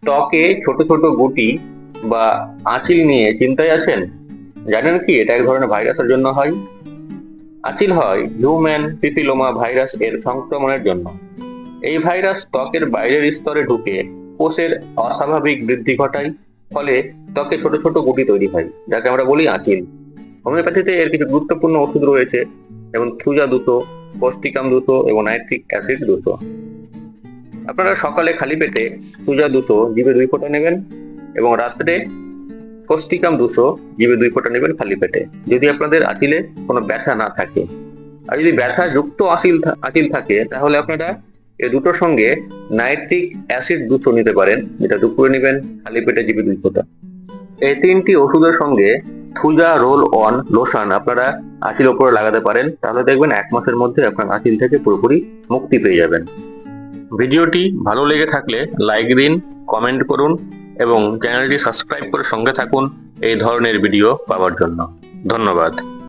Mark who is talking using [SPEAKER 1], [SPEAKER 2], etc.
[SPEAKER 1] ত্বকে ছোট ছোট গুটি বা আঁচিল নিয়ে চিন্তায় আছেন? জানেন কি এটা এক ধরনের ভাইরাসের জন্য হয়? আঁচিল হয় হিউম্যান পিপিলোমা ভাইরাস এর সংক্রমণের জন্য। এই ভাইরাস ত্বকের বাইরের স্তরে ঢুকে কোষের অস্বাভাবিক বৃদ্ধি ঘটায়, ফলে ত্বকে ছোট ছোট গুটি তৈরি হয়, যাকে আমরা বলি আঁচিল। হোমিওপ্যাথিতে এর কিছু গুরুত্বপূর্ণ ওষুধ রয়েছে, যেমন থুজা 200, পস্টিকাম 200 এবং নাইট্রিক অ্যাসিড 200। আপনারা সকালে খালি পেটে থুজা 200 জিভে 2 ফোঁটা নেবেন এবং রাত্রে পস্টিকাম 200 জিভে 2 ফোঁটা নেবেন খালি পেটে, যদি আপনাদের আঁচিলে কোনো ব্যথা না থাকে। আর যদি ব্যথা যুক্ত আঁচিল থাকে তাহলে আপনারা এই দুটোর সঙ্গে নাইট্রিক অ্যাসিড 200 নিতে পারেন, যেটা দুপুরে নেবেন খালি পেটে জিভে 2 ফোঁটা। এই 3টি ওষুধের সঙ্গে থুজা রোল অন লোশন আপনারা আঁচিল ওপরে লাগাতে পারেন, তাহলে দেখবেন 1 মাসের মধ্যে আপনার আঁচিল থেকে পুরোপুরি মুক্তি পেয়ে যাবেন। ভিডিওটি ভালো লেগে থাকলে লাইক দিন, কমেন্ট করুন এবং চ্যানেলটি সাবস্ক্রাইব করে সঙ্গে থাকুন এই ধরনের ভিডিও পাওয়ার জন্য। ধন্যবাদ।